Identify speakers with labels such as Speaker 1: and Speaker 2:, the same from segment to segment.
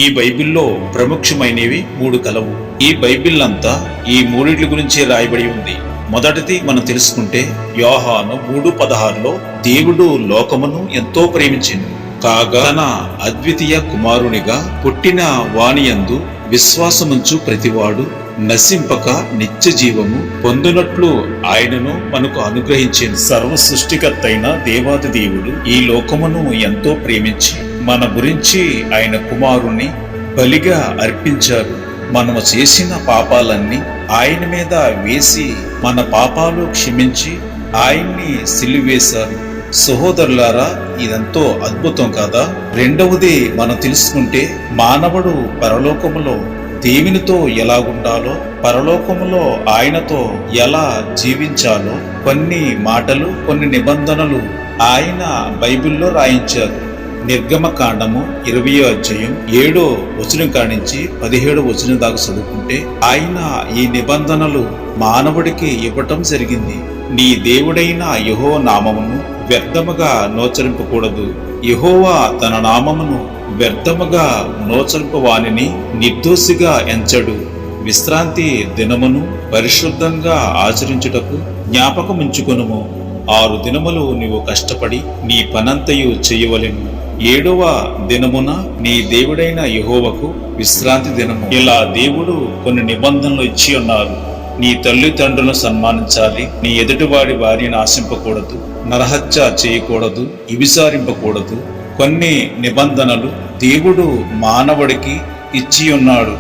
Speaker 1: ఈ బైబిల్లో ప్రముఖమైనవి మూడు కలవు. ఈ బైబిల్ అంతా ఈ మూడిటి గురించి రాయబడి ఉంది. మొదటిది మనం తెలుసుకుంటే యోహాను 3:16లో దేవుడు లోకమును ఎంతో ప్రేమించింది కాగా తన అద్వితీయ కుమారునిగా పుట్టిన వానియందు విశ్వాసముంచు ప్రతివాడు నశింపక నిత్య జీవము పొందునట్లు ఆయనను మనకు అనుగ్రహించిన సర్వ సృష్టికర్త అయిన దేవాది దేవుడు ఈ లోకమును ఎంతో ప్రేమించి మన గురించి ఆయన కుమారుణ్ణి బలిగా అర్పించారు. మనము చేసిన పాపాలన్నీ ఆయన మీద వేసి మన పాపాలు క్షమించి ఆయన్ని సిలువేశారు. సహోదరులారా, ఇదంతో అద్భుతం కదా. రెండవది మనం తెలుసుకుంటే మానవుడు పరలోకములో దేవునితో ఎలాగుండాలో, పరలోకములో ఆయనతో ఎలా జీవించాలో కొన్ని మాటలు, కొన్ని నిబంధనలు ఆయన బైబిల్లో రాయించారు. నిర్గమకాండము 20వ అధ్యాయం 7వ వచనం కానించి 17వ వచనం దాకా చదువుకుంటే ఆయన ఈ నిబంధనలు మానవుడికి ఇవ్వటం జరిగింది. నీ దేవుడైన యెహోవా నామమును వ్యర్థముగా నోచరింపకూడదు. యెహోవా తన నామమును వ్యర్థముగా నోచరింప వానిని నిర్దోషిగా ఎంచడు. విశ్రాంతి దినమును పరిశుద్ధంగా ఆచరించుటకు జ్ఞాపకముంచుకొనుము. 6 దినములు నీవు కష్టపడి నీ పనంతయు చేయవలెను. 7వ దినమున నీ దేవుడైన యెహోవాకు విశ్రాంతి దినము. ఇలా దేవుడు కొన్ని నిబంధనలు ఇచ్చి ఉన్నారు. నీ తల్లిదండ్రులను సన్మానించాలి, నీ ఎదుటివాడి వారిని ఆశింపకూడదు, నరహత్య చేయకూడదు, విభిచారింపకూడదు. కొన్ని నిబంధనలు దేవుడు మానవుడికి ఇచ్చి ఉన్నాడు.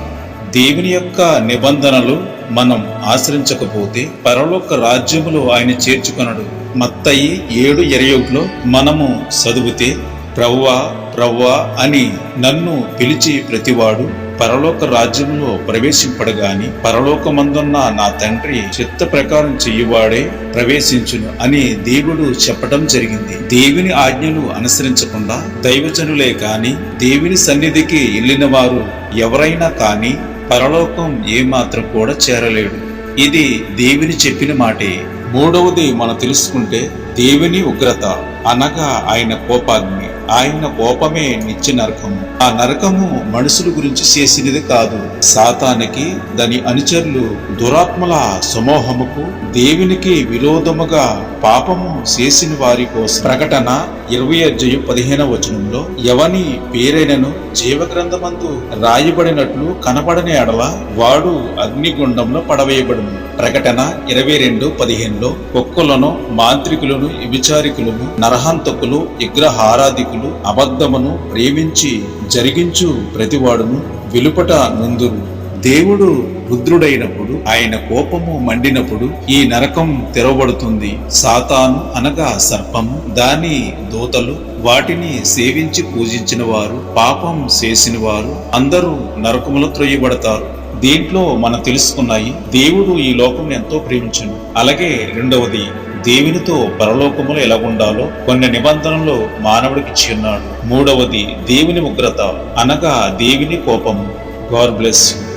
Speaker 1: దేవుని యొక్క నిబంధనలు మనం ఆచరించకపోతే పరలోక రాజ్యములో ఆయన చేర్చుకొనడు. మత్తయి 7:21లో మనము చదివితే, ప్రభువా ప్రభువా అని నన్ను పిలిచి ప్రతివాడు పరలోక రాజ్యంలో ప్రవేశింపడు గాని పరలోకమందున్న నా తండ్రి చిత్త ప్రకారం చెయ్యువాడే ప్రవేశించును అని దేవుడు చెప్పడం జరిగింది. దేవుని ఆజ్ఞలు అనుసరించకుండా దైవజనులే కాని దేవుని సన్నిధికి వెళ్ళిన వారు ఎవరైనా కాని పరలోకం ఏమాత్రం కూడా చేరలేడు. ఇది దేవుని చెప్పిన మాటే. మూడవది మనం తెలుసుకుంటే దేవుని ఉగ్రత అనగా ఆయన కోపాగ్ని. ఆయన కోపమే నిత్య నరకము. ఆ నరకము మనుషుల గురించి చేసినది కాదు. సాతానికి, దాని అనుచరులు, దురాత్మల సమూహముకు, దేవునికి విరోధముగా పాపము చేసిన వారి కోసం. ప్రకటన 20:15వ వచనంలో ఎవని పేరైనను జీవగ్రంథమందు రాయబడినట్లు కనబడని ఎడల వాడు అగ్నిగుండంలో పడవేయబడును. ప్రకటన 22:15లో కుక్కలను, మాంత్రికులను, వ్యభిచారికులను, నరహంతకులు, విగ్రహారాధికులు, అబద్ధమును ప్రేమించి జరిగించు ప్రతివాడును వెలుపట నుందురు. దేవుడు రుద్రుడైనప్పుడు, ఆయన కోపము మండినప్పుడు ఈ నరకం తెరవబడుతుంది. సాతాను అనగా సర్పము, దాని దూతలు, వాటిని సేవించి పూజించిన వారు, పాపం చేసిన వారు అందరూ నరకములో త్రొయ్యబడతారు. దీంట్లో మనం తెలుసుకున్నాయి దేవుడు ఈ లోకం ఎంతో ప్రేమించును. అలాగే రెండవది దేవునితో పరలోకములో ఎలాగుండాలో కొన్ని నిబంధనలు మానవుడికి ఇచ్చి ఉన్నాడు. మూడవది దేవుని ఉగ్రత అనగా దేవుని కోపము. God bless you.